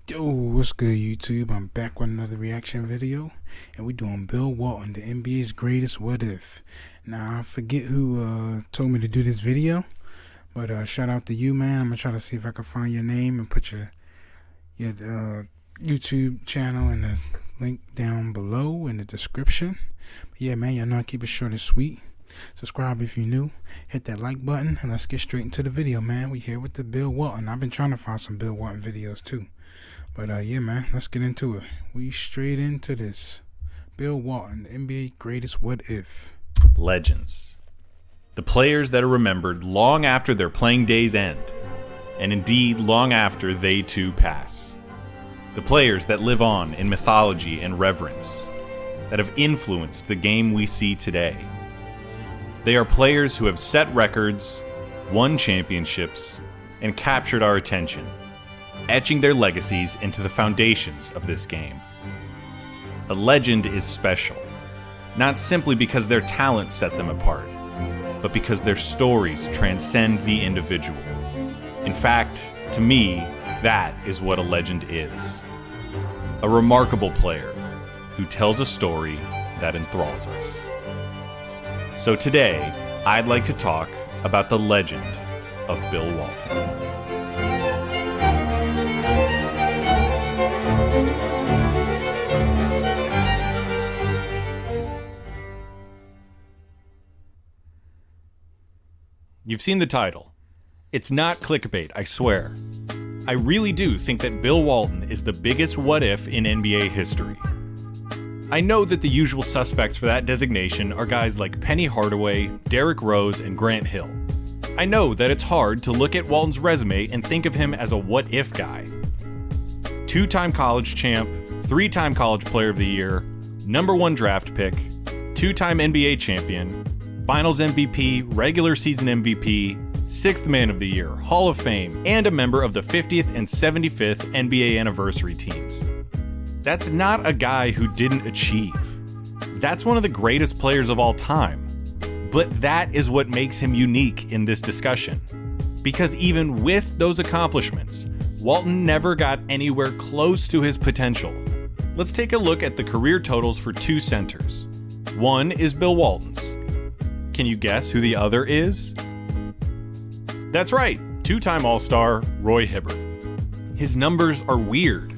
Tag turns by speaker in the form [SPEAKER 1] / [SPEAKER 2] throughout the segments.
[SPEAKER 1] Yo, what's good, YouTube? I'm back with another reaction video, and we're doing Bill Walton, the NBA's greatest what if. Now, I forget who told me to do this video, but shout out to you, man. I'm gonna try to see if I can find your name and put your YouTube channel in the link down below in the description. But yeah, man, y'all know I keep it short and sweet. Subscribe if you're new, hit that like button, and let's get straight into the video, man. We here with the Bill Walton. I've been trying to find some Bill Walton videos too, but yeah, man, let's get into it. We straight into this. Bill Walton, the NBA greatest what if.
[SPEAKER 2] Legends. The players that are remembered long after their playing days end, and indeed long after they too pass. The players that live on in mythology and reverence, that have influenced the game we see today. They are players who have set records, won championships, and captured our attention, etching their legacies into the foundations of this game. A legend is special, not simply because their talent set them apart, but because their stories transcend the individual. In fact, to me, that is what a legend is. A remarkable player who tells a story that enthralls us. So today, I'd like to talk about the legend of Bill Walton. You've seen the title. It's not clickbait, I swear. I really do think that Bill Walton is the biggest what if in NBA history. I know that the usual suspects for that designation are guys like Penny Hardaway, Derrick Rose, and Grant Hill. I know that it's hard to look at Walton's resume and think of him as a what if guy. Two-time college champ, three-time college player of the year, #1 draft pick, two-time NBA champion, Finals MVP, regular season MVP, 6th Man of the Year, Hall of Fame, and a member of the 50th and 75th NBA anniversary teams. That's not a guy who didn't achieve. That's one of the greatest players of all time. But that is what makes him unique in this discussion. Because even with those accomplishments, Walton never got anywhere close to his potential. Let's take a look at the career totals for two centers. One is Bill Walton's. Can you guess who the other is? That's right, two-time All-Star Roy Hibbert. His numbers are weird,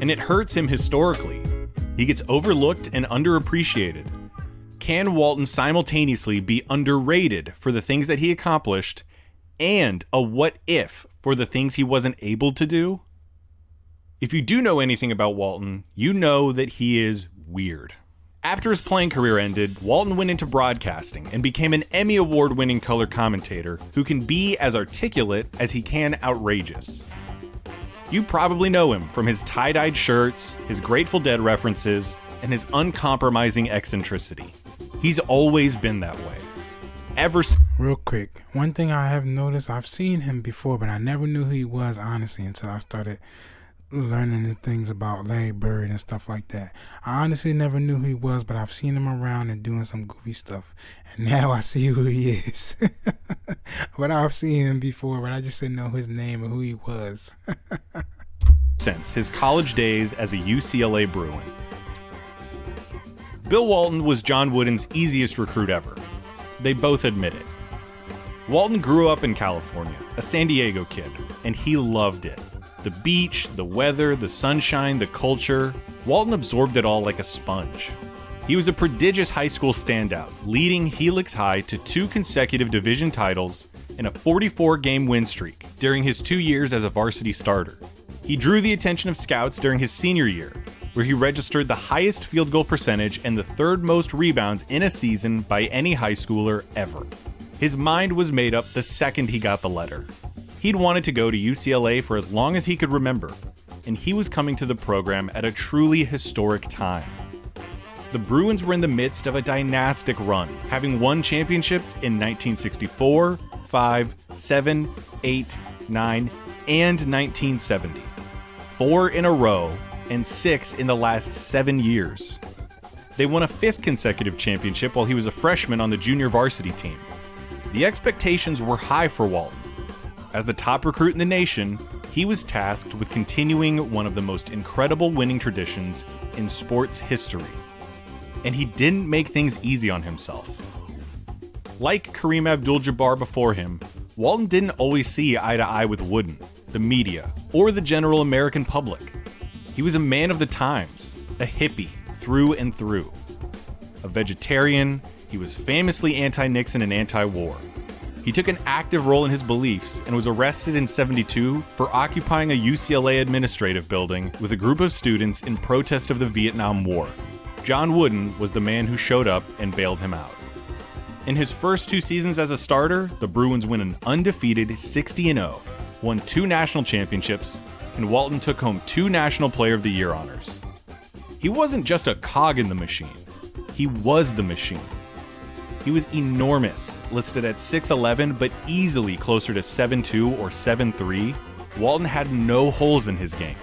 [SPEAKER 2] and it hurts him historically. He gets overlooked and underappreciated. Can Walton simultaneously be underrated for the things that he accomplished and a what if for the things he wasn't able to do? If you do know anything about Walton, you know that he is weird. After his playing career ended, Walton went into broadcasting and became an Emmy Award-winning color commentator who can be as articulate as he can outrageous. You probably know him from his tie-dyed shirts, his Grateful Dead references, and his uncompromising eccentricity. He's always been that way.
[SPEAKER 1] Real quick, one thing I have noticed, I've seen him before, but I never knew who he was, honestly, until I started learning the things about Larry Bird and stuff like that. I honestly never knew who he was, but I've seen him around and doing some goofy stuff, and now I see who he is. But I've seen him before, but I just didn't know his name or who he was.
[SPEAKER 2] Since his college days as a UCLA Bruin. Bill Walton was John Wooden's easiest recruit ever. They both admit it. Walton grew up in California, a San Diego kid, and he loved it. The beach, the weather, the sunshine, the culture. Walton absorbed it all like a sponge. He was a prodigious high school standout, leading Helix High to 2 consecutive division titles and a 44-game win streak during his 2 years as a varsity starter. He drew the attention of scouts during his senior year, where he registered the highest field goal percentage and the 3rd most rebounds in a season by any high schooler ever. His mind was made up the second he got the letter. He'd wanted to go to UCLA for as long as he could remember, and he was coming to the program at a truly historic time. The Bruins were in the midst of a dynastic run, having won championships in 1964, 5, 7, 8, 9, and 1970. 4 in a row, and 6 in the last 7 years. They won a 5th consecutive championship while he was a freshman on the junior varsity team. The expectations were high for Walton. As the top recruit in the nation, he was tasked with continuing one of the most incredible winning traditions in sports history. And he didn't make things easy on himself. Like Kareem Abdul-Jabbar before him, Walton didn't always see eye to eye with Wooden, the media, or the general American public. He was a man of the times, a hippie through and through. A vegetarian, he was famously anti-Nixon and anti-war. He took an active role in his beliefs and was arrested in '72 for occupying a UCLA administrative building with a group of students in protest of the Vietnam War. John Wooden was the man who showed up and bailed him out. In his first 2 seasons as a starter, the Bruins win an undefeated 60-0, won 2 national championships, and Walton took home 2 National Player of the Year honors. He wasn't just a cog in the machine. He was the machine. He was enormous, listed at 6'11", but easily closer to 7'2" or 7'3". Walton had no holes in his game.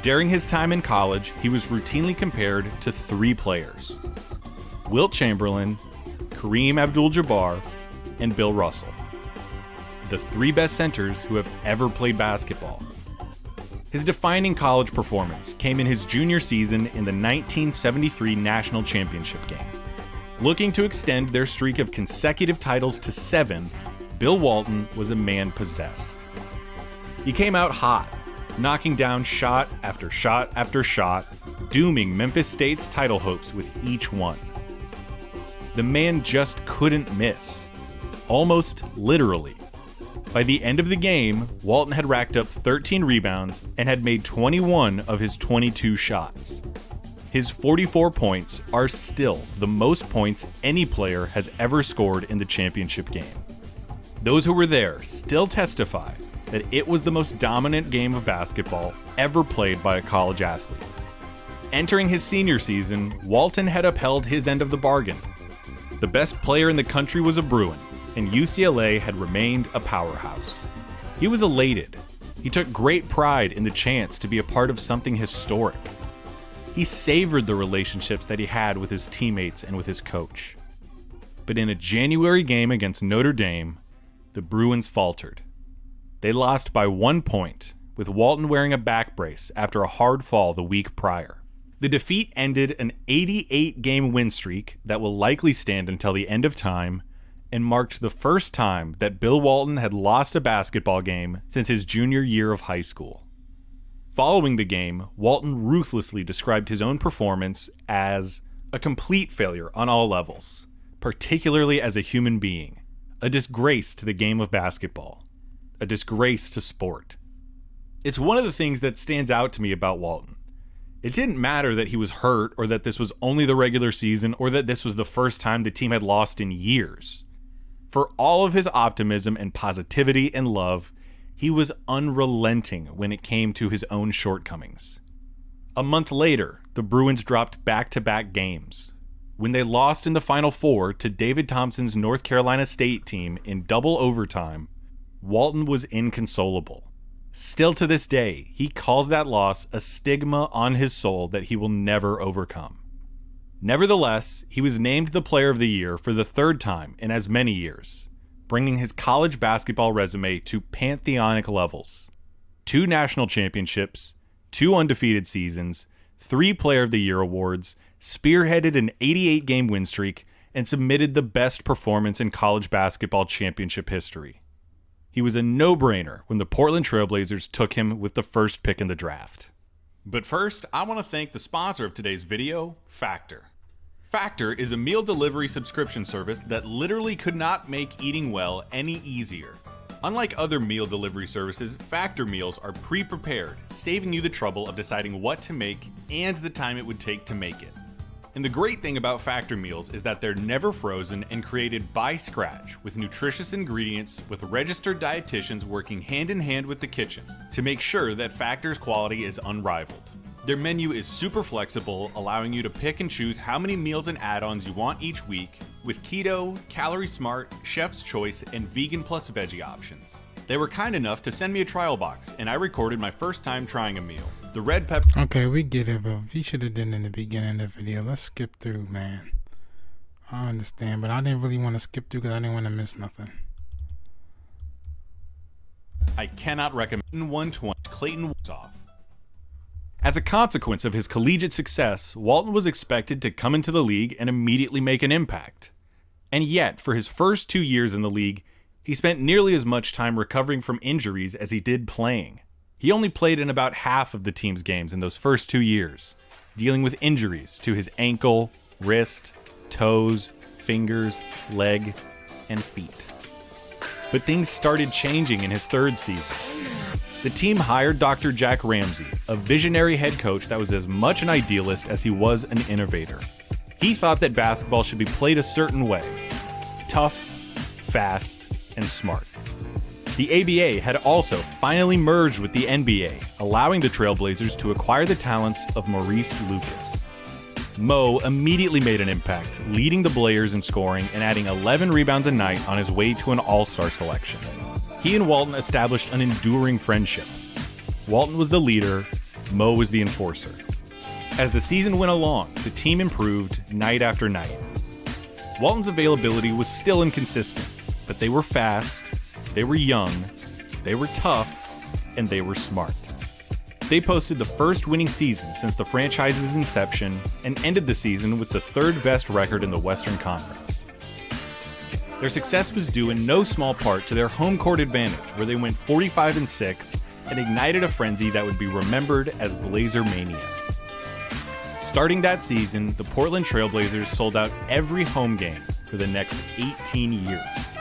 [SPEAKER 2] During his time in college, he was routinely compared to 3 players: Wilt Chamberlain, Kareem Abdul-Jabbar, and Bill Russell. The 3 best centers who have ever played basketball. His defining college performance came in his junior season in the 1973 National Championship game. Looking to extend their streak of consecutive titles to 7, Bill Walton was a man possessed. He came out hot, knocking down shot after shot after shot, dooming Memphis State's title hopes with each one. The man just couldn't miss. Almost literally. By the end of the game, Walton had racked up 13 rebounds and had made 21 of his 22 shots. His 44 points are still the most points any player has ever scored in the championship game. Those who were there still testify that it was the most dominant game of basketball ever played by a college athlete. Entering his senior season, Walton had upheld his end of the bargain. The best player in the country was a Bruin, and UCLA had remained a powerhouse. He was elated. He took great pride in the chance to be a part of something historic. He savored the relationships that he had with his teammates and with his coach. But in a January game against Notre Dame, the Bruins faltered. They lost by 1 point, with Walton wearing a back brace after a hard fall the week prior. The defeat ended an 88-game win streak that will likely stand until the end of time, and marked the first time that Bill Walton had lost a basketball game since his junior year of high school. Following the game, Walton ruthlessly described his own performance as a complete failure on all levels, particularly as a human being, a disgrace to the game of basketball, a disgrace to sport. It's one of the things that stands out to me about Walton. It didn't matter that he was hurt or that this was only the regular season or that this was the first time the team had lost in years. For all of his optimism and positivity and love, he was unrelenting when it came to his own shortcomings. A month later, the Bruins dropped back-to-back games. When they lost in the Final Four to David Thompson's North Carolina State team in double overtime, Walton was inconsolable. Still to this day, he calls that loss a stigma on his soul that he will never overcome. Nevertheless, he was named the Player of the Year for the 3rd time in as many years, bringing his college basketball resume to pantheonic levels. 2 national championships, 2 undefeated seasons, 3 Player of the Year awards, spearheaded an 88-game win streak, and submitted the best performance in college basketball championship history. He was a no-brainer when the Portland Trailblazers took him with the first pick in the draft. But first, I want to thank the sponsor of today's video, Factor. Factor is a meal delivery subscription service that literally could not make eating well any easier. Unlike other meal delivery services, Factor meals are pre-prepared, saving you the trouble of deciding what to make and the time it would take to make it. And the great thing about Factor meals is that they're never frozen and created by scratch with nutritious ingredients with registered dietitians working hand in hand with the kitchen to make sure that Factor's quality is unrivaled. Their menu is super flexible, allowing you to pick and choose how many meals and add-ons you want each week with keto, calorie smart, chef's choice, and vegan plus veggie options. They were kind enough to send me a trial box, and I recorded my first time trying a meal. The red pepper...
[SPEAKER 1] Okay, we get it, but we should have done it in the beginning of the video. Let's skip through, man. I understand, but I didn't really want to skip through because I didn't want to miss nothing.
[SPEAKER 2] I cannot recommend 120 Clayton Warsoff. As a consequence of his collegiate success, Walton was expected to come into the league and immediately make an impact. And yet, for his first 2 years in the league, he spent nearly as much time recovering from injuries as he did playing. He only played in about half of the team's games in those first 2 years, dealing with injuries to his ankle, wrist, toes, fingers, leg, and feet. But things started changing in his third season. The team hired Dr. Jack Ramsey, a visionary head coach that was as much an idealist as he was an innovator. He thought that basketball should be played a certain way: tough, fast, and smart. The ABA had also finally merged with the NBA, allowing the Trailblazers to acquire the talents of Maurice Lucas. Mo immediately made an impact, leading the Blazers in scoring and adding 11 rebounds a night on his way to an All-Star selection. He and Walton established an enduring friendship. Walton was the leader, Mo was the enforcer. As the season went along, the team improved night after night. Walton's availability was still inconsistent, but they were fast, they were young, they were tough, and they were smart. They posted the first winning season since the franchise's inception and ended the season with the third best record in the Western Conference. Their success was due in no small part to their home court advantage, where they went 45-6 and ignited a frenzy that would be remembered as Blazer Mania. Starting that season, the Portland Trailblazers sold out every home game for the next 18 years.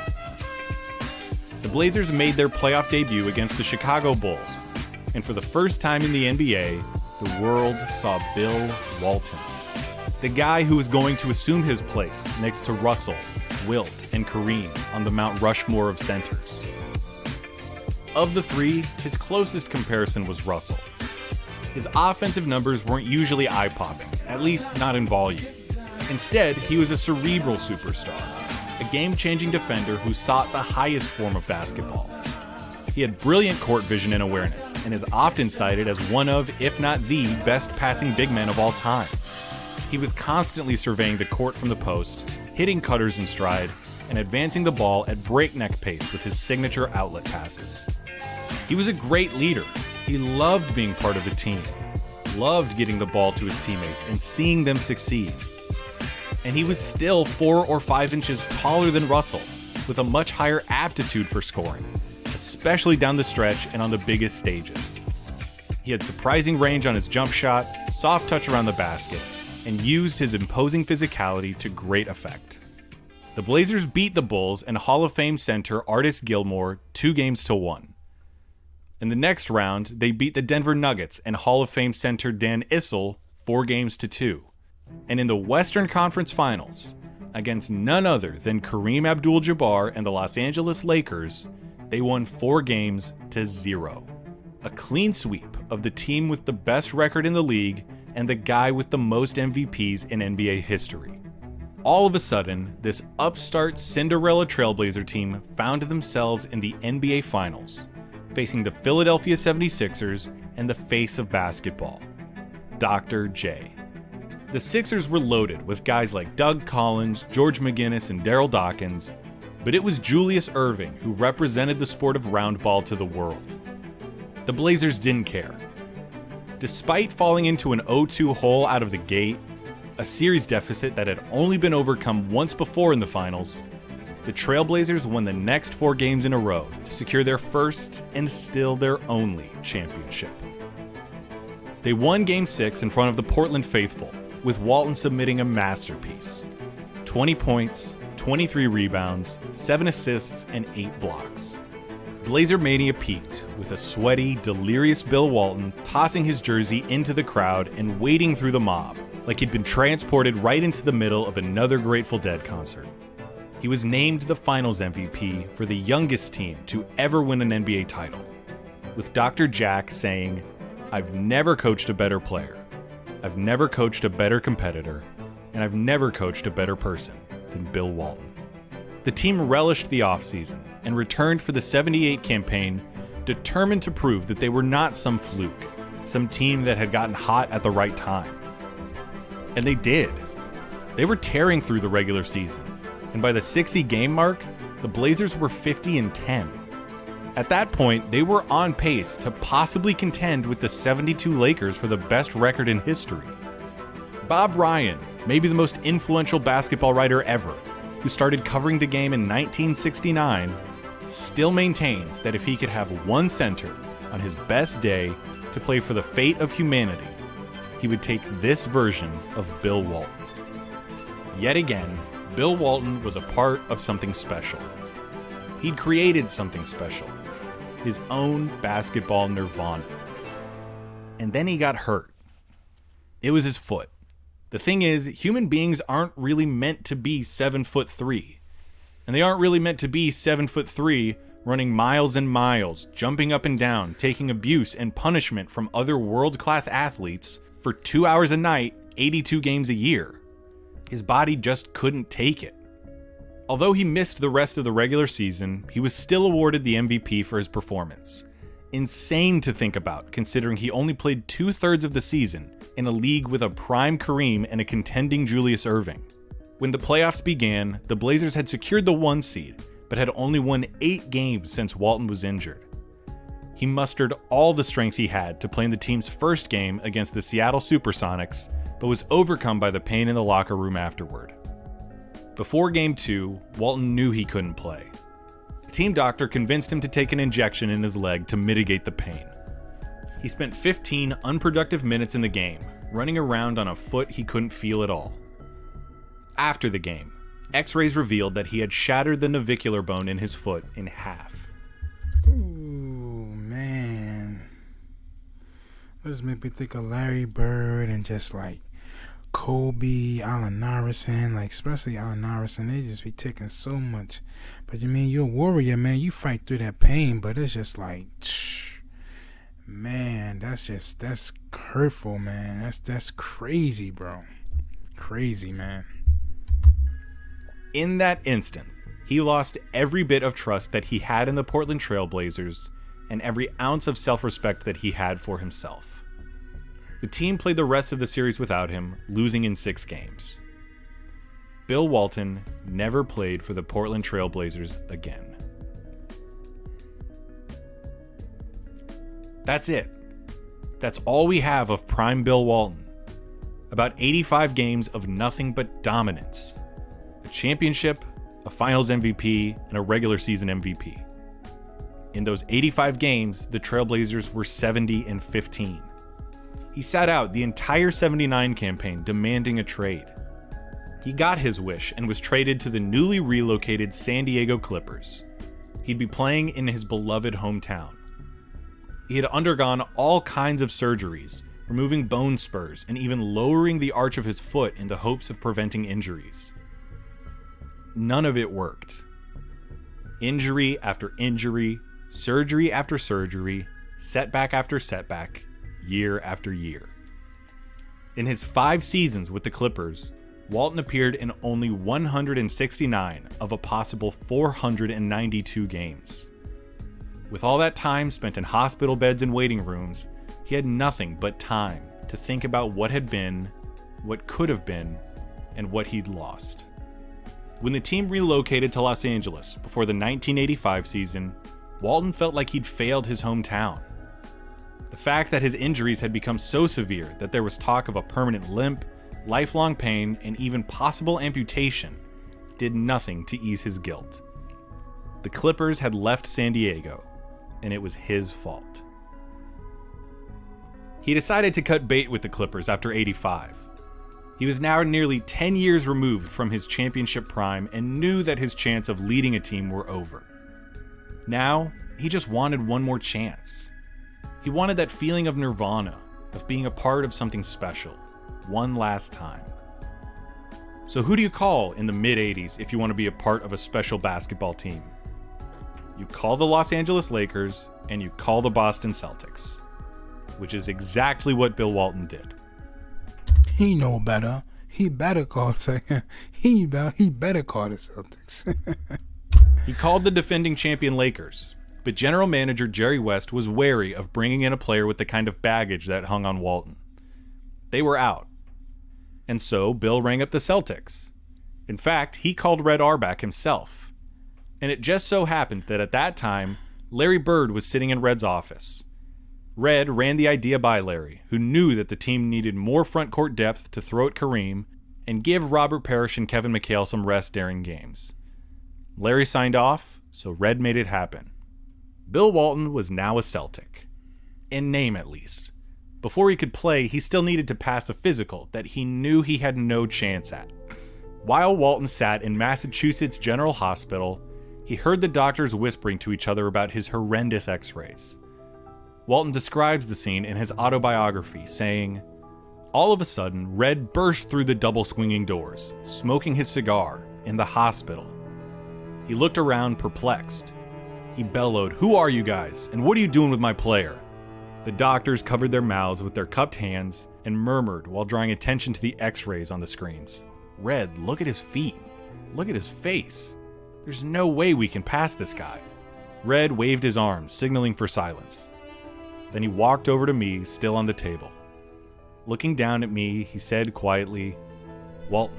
[SPEAKER 2] The Blazers made their playoff debut against the Chicago Bulls, and for the first time in the NBA, the world saw Bill Walton, the guy who was going to assume his place next to Russell, Wilt, and Kareem on the Mount Rushmore of centers. Of the three, his closest comparison was Russell. His offensive numbers weren't usually eye-popping, at least not in volume. Instead, he was a cerebral superstar, a game-changing defender who sought the highest form of basketball. He had brilliant court vision and awareness, and is often cited as one of, if not the, best passing big men of all time. He was constantly surveying the court from the post, hitting cutters in stride, and advancing the ball at breakneck pace with his signature outlet passes. He was a great leader. He loved being part of the team, loved getting the ball to his teammates and seeing them succeed. And he was still 4 or 5 inches taller than Russell, with a much higher aptitude for scoring, especially down the stretch and on the biggest stages. He had surprising range on his jump shot, soft touch around the basket, and used his imposing physicality to great effect. The Blazers beat the Bulls and Hall of Fame center Artis Gilmore 2-1. In the next round, they beat the Denver Nuggets and Hall of Fame center Dan Issel 4-2. And in the Western Conference Finals, against none other than Kareem Abdul-Jabbar and the Los Angeles Lakers, they won 4-0. A clean sweep of the team with the best record in the league and the guy with the most MVPs in NBA history. All of a sudden, this upstart Cinderella Trailblazer team found themselves in the NBA Finals, facing the Philadelphia 76ers and the face of basketball, Dr. J. The Sixers were loaded with guys like Doug Collins, George McGinnis, and Daryl Dawkins, but it was Julius Erving who represented the sport of round ball to the world. The Blazers didn't care. Despite falling into an 0-2 hole out of the gate, a series deficit that had only been overcome once before in the finals, the Trailblazers won the next 4 games in a row to secure their first and still their only championship. They won Game 6 in front of the Portland faithful, with Walton submitting a masterpiece. 20 points, 23 rebounds, 7 assists, and 8 blocks. Blazer Mania peaked with a sweaty, delirious Bill Walton tossing his jersey into the crowd and wading through the mob, like he'd been transported right into the middle of another Grateful Dead concert. He was named the Finals MVP for the youngest team to ever win an NBA title, with Dr. Jack saying, "I've never coached a better player, I've never coached a better competitor, and I've never coached a better person than Bill Walton." The team relished the offseason and returned for the 78 campaign, determined to prove that they were not some fluke, some team that had gotten hot at the right time. And they did. They were tearing through the regular season, and by the 60-game mark, the Blazers were 50-10. At that point, they were on pace to possibly contend with the 72 Lakers for the best record in history. Bob Ryan, maybe the most influential basketball writer ever, who started covering the game in 1969, still maintains that if he could have one center on his best day to play for the fate of humanity, he would take this version of Bill Walton. Yet again, Bill Walton was a part of something special. He'd created something special, his own basketball nirvana. And then he got hurt. It was his foot. The thing is, human beings aren't really meant to be 7'3", and they aren't really meant to be 7'3", running miles and miles, jumping up and down, taking abuse and punishment from other world-class athletes for 2 hours a night, 82 games a year. His body just couldn't take it. Although he missed the rest of the regular season, he was still awarded the MVP for his performance. Insane to think about, considering he only played 2/3 of the season in a league with a prime Kareem and a contending Julius Erving. When the playoffs began, the Blazers had secured the 1 seed, but had only won 8 games since Walton was injured. He mustered all the strength he had to play in the team's first game against the Seattle Supersonics, but was overcome by the pain in the locker room afterward. Before Game 2, Walton knew he couldn't play. The team doctor convinced him to take an injection in his leg to mitigate the pain. He spent 15 unproductive minutes in the game, running around on a foot he couldn't feel at all. After the game, X-rays revealed that he had shattered the navicular bone in his foot in half.
[SPEAKER 1] Ooh, man. This made me think of Larry Bird and just like Kobe, Allen Iverson, like especially Allen Iverson. They just be taking so much. But you mean, you're a warrior, man. You fight through that pain, but it's just like, man, that's hurtful, man. That's crazy, bro. Crazy, man.
[SPEAKER 2] In that instant, he lost every bit of trust that he had in the Portland Trail Blazers and every ounce of self-respect that he had for himself. The team played the rest of the series without him, losing in 6 games. Bill Walton never played for the Portland Trail Blazers again. That's it. That's all we have of prime Bill Walton. About 85 games of nothing but dominance. A championship, a finals MVP, and a regular season MVP. In those 85 games, the Trailblazers were 70-15. He sat out the entire 79 campaign demanding a trade. He got his wish and was traded to the newly relocated San Diego Clippers. He'd be playing in his beloved hometown. He had undergone all kinds of surgeries, removing bone spurs and even lowering the arch of his foot in the hopes of preventing injuries. None of it worked. Injury after injury, surgery after surgery, setback after setback, year after year. In his 5 seasons with the Clippers, Walton appeared in only 169 of a possible 492 games. With all that time spent in hospital beds and waiting rooms, he had nothing but time to think about what had been, what could have been, and what he'd lost. When the team relocated to Los Angeles before the 1985 season, Walton felt like he'd failed his hometown. The fact that his injuries had become so severe that there was talk of a permanent limp, lifelong pain, and even possible amputation did nothing to ease his guilt. The Clippers had left San Diego, and it was his fault. He decided to cut bait with the Clippers after 85. He was now nearly 10 years removed from his championship prime and knew that his chance of leading a team were over. Now, he just wanted one more chance. He wanted that feeling of nirvana, of being a part of something special, one last time. So who do you call in the mid-80s if you want to be a part of a special basketball team? You call the Los Angeles Lakers and you call the Boston Celtics, which is exactly what Bill Walton did.
[SPEAKER 1] He know better. He better call he better call the Celtics.
[SPEAKER 2] He called the defending champion Lakers, but general manager Jerry West was wary of bringing in a player with the kind of baggage that hung on Walton. They were out. And so Bill rang up the Celtics. In fact, he called Red Auerbach himself. And it just so happened that at that time, Larry Bird was sitting in Red's office. Red ran the idea by Larry, who knew that the team needed more front court depth to throw at Kareem and give Robert Parrish and Kevin McHale some rest during games. Larry signed off, so Red made it happen. Bill Walton was now a Celtic. In name, at least. Before he could play, he still needed to pass a physical that he knew he had no chance at. While Walton sat in Massachusetts General Hospital, he heard the doctors whispering to each other about his horrendous x-rays. Walton describes the scene in his autobiography, saying, "All of a sudden, Red burst through the double swinging doors, smoking his cigar, in the hospital. He looked around perplexed. He bellowed, 'Who are you guys, and what are you doing with my player?' The doctors covered their mouths with their cupped hands and murmured while drawing attention to the x-rays on the screens. 'Red, look at his feet. Look at his face. There's no way we can pass this guy.' Red waved his arms, signaling for silence. Then he walked over to me, still on the table. Looking down at me, he said quietly, 'Walton,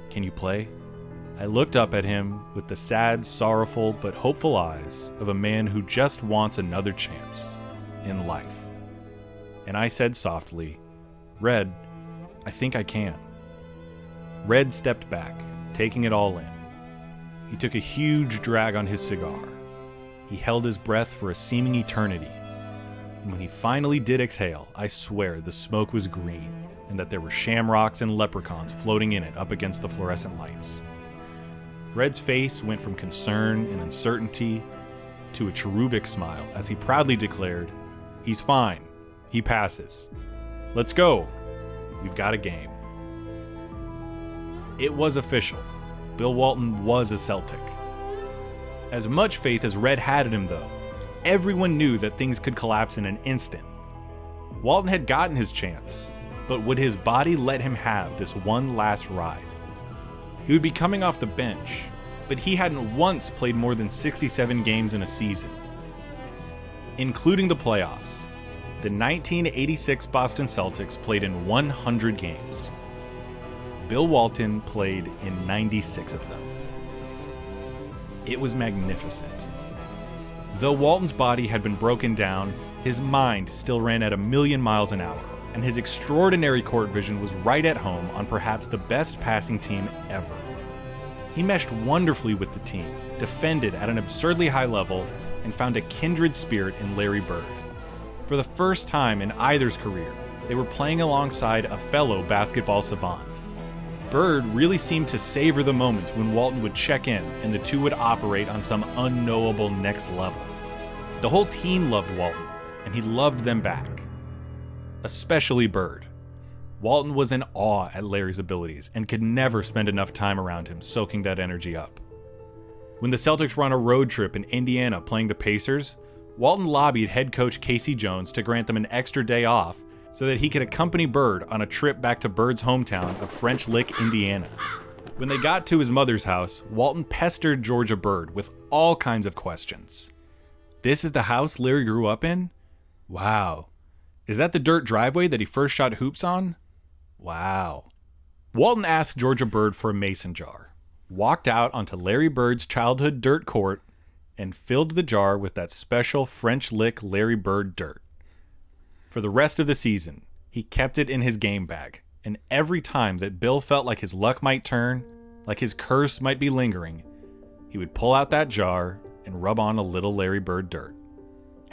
[SPEAKER 2] can you play?' I looked up at him with the sad, sorrowful, but hopeful eyes of a man who just wants another chance in life. And I said softly, 'Red, I think I can.' Red stepped back, taking it all in. He took a huge drag on his cigar. He held his breath for a seeming eternity. And when he finally did exhale, I swear the smoke was green, and that there were shamrocks and leprechauns floating in it up against the fluorescent lights. Red's face went from concern and uncertainty to a cherubic smile as he proudly declared, 'He's fine. He passes. Let's go. We've got a game.' It was official. Bill Walton was a Celtic. As much faith as Red had in him, though, everyone knew that things could collapse in an instant. Walton had gotten his chance, but would his body let him have this one last ride? He would be coming off the bench, but he hadn't once played more than 67 games in a season. Including the playoffs, the 1986 Boston Celtics played in 100 games. Bill Walton played in 96 of them. It was magnificent. Though Walton's body had been broken down, his mind still ran at 1,000,000 miles an hour, and his extraordinary court vision was right at home on perhaps the best passing team ever. He meshed wonderfully with the team, defended at an absurdly high level, and found a kindred spirit in Larry Bird. For the first time in either's career, they were playing alongside a fellow basketball savant. Bird really seemed to savor the moments when Walton would check in and the two would operate on some unknowable next level. The whole team loved Walton, and he loved them back. Especially Bird. Walton was in awe at Larry's abilities and could never spend enough time around him soaking that energy up. When the Celtics were on a road trip in Indiana playing the Pacers, Walton lobbied head coach Casey Jones to grant them an extra day off so that he could accompany Bird on a trip back to Bird's hometown of French Lick, Indiana. When they got to his mother's house, Walton pestered Georgia Bird with all kinds of questions. "This is the house Larry grew up in? Wow. Is that the dirt driveway that he first shot hoops on? Wow." Walton asked Georgia Bird for a mason jar, walked out onto Larry Bird's childhood dirt court, and filled the jar with that special French Lick Larry Bird dirt. For the rest of the season, he kept it in his game bag, and every time that Bill felt like his luck might turn, like his curse might be lingering, he would pull out that jar and rub on a little Larry Bird dirt.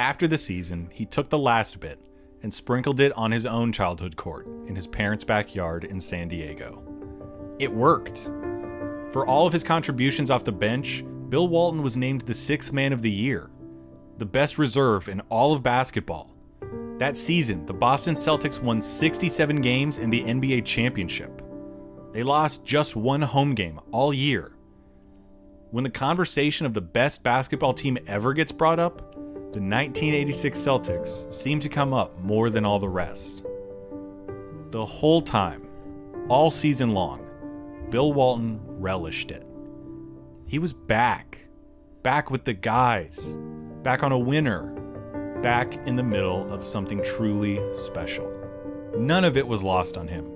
[SPEAKER 2] After the season, he took the last bit and sprinkled it on his own childhood court in his parents' backyard in San Diego. It worked. For all of his contributions off the bench, Bill Walton was named the 6th man of the year, the best reserve in all of basketball. That season, the Boston Celtics won 67 games in the NBA championship. They lost just one home game all year. When the conversation of the best basketball team ever gets brought up, the 1986 Celtics seem to come up more than all the rest. The whole time, all season long, Bill Walton relished it. He was back with the guys, back on a winner, back in the middle of something truly special. None of it was lost on him.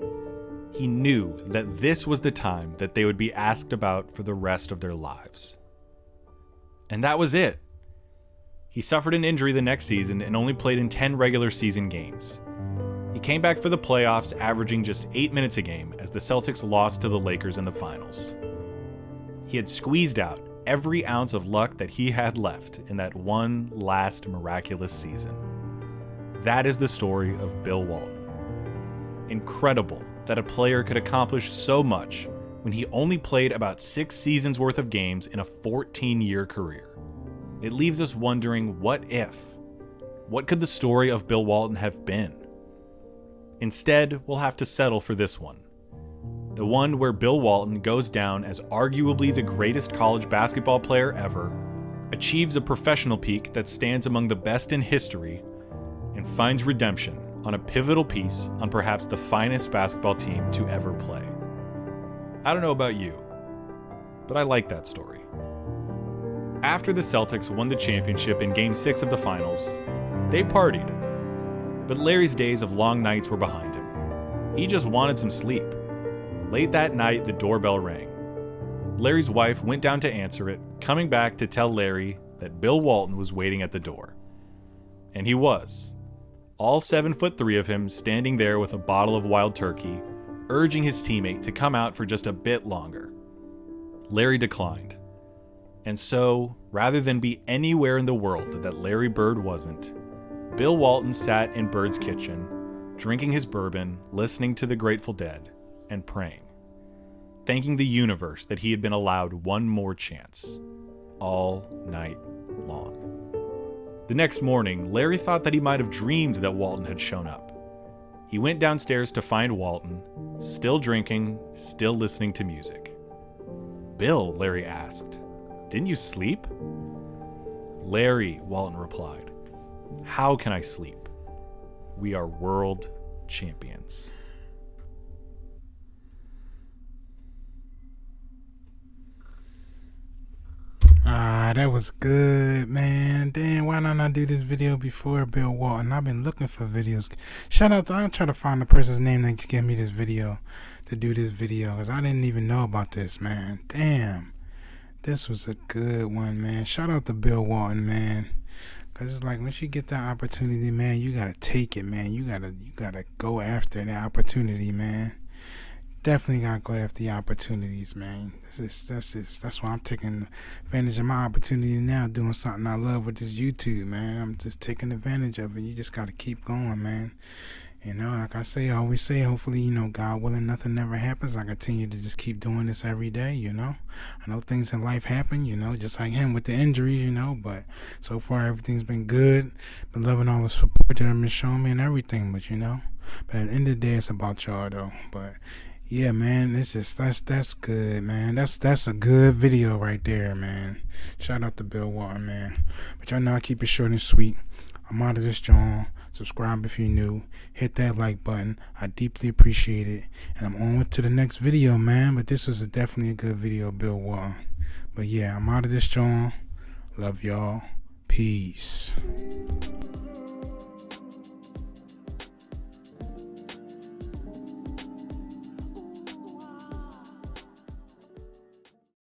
[SPEAKER 2] He knew that this was the time that they would be asked about for the rest of their lives. And that was it. He suffered an injury the next season and only played in 10 regular season games. He came back for the playoffs, averaging just 8 minutes a game as the Celtics lost to the Lakers in the finals. He had squeezed out every ounce of luck that he had left in that one last miraculous season. That is the story of Bill Walton. Incredible that a player could accomplish so much when he only played about 6 seasons worth of games in a 14-year career. It leaves us wondering, what if? What could the story of Bill Walton have been? Instead, we'll have to settle for this one. The one where Bill Walton goes down as arguably the greatest college basketball player ever, achieves a professional peak that stands among the best in history, and finds redemption on a pivotal piece on perhaps the finest basketball team to ever play. I don't know about you, but I like that story. After the Celtics won the championship in Game 6 of the finals, they partied. But Larry's days of long nights were behind him. He just wanted some sleep. Late that night, the doorbell rang. Larry's wife went down to answer it, coming back to tell Larry that Bill Walton was waiting at the door. And he was. All 7'3" of him standing there with a bottle of wild turkey, urging his teammate to come out for just a bit longer. Larry declined. And so, rather than be anywhere in the world that Larry Bird wasn't, Bill Walton sat in Bird's kitchen, drinking his bourbon, listening to the Grateful Dead, and praying, thanking the universe that he had been allowed one more chance, all night long. The next morning, Larry thought that he might have dreamed that Walton had shown up. He went downstairs to find Walton, still drinking, still listening to music. "Bill," Larry asked, "didn't you sleep?" "Larry," Walton replied, "how can I sleep? We are world champions."
[SPEAKER 1] That was good, man. Damn, why don't I do this video before Bill Walton? I've been looking for videos. Shout out to, I'm trying to find the person's name that can give me this video, to do this video, because I didn't even know about this, man. Damn. This was a good one, man. Shout out to Bill Walton, man. Because it's like, once you get that opportunity, man, you got to take it, man. You gotta go after that opportunity, man. Definitely gotta go after the opportunities, man. That's why I'm taking advantage of my opportunity now, doing something I love with this YouTube, man. I'm just taking advantage of it. You just gotta keep going, man. You know, like I always say, hopefully, you know, God willing, nothing never happens. I continue to just keep doing this every day, you know. I know things in life happen, you know, just like him with the injuries, you know, but so far everything's been good. Been loving all the support that I've been showing me and everything, but you know. But at the end of the day, it's about y'all though. But yeah, man, it's just that's good, man. That's a good video right there, man. Shout out to Bill Walton, man. But y'all know I keep it short and sweet. I'm out of this joint. Subscribe if you're new. Hit that like button. I deeply appreciate it. And I'm on to the next video, man. But this was definitely a good video, Bill Walton. But yeah, I'm out of this joint. Love y'all. Peace.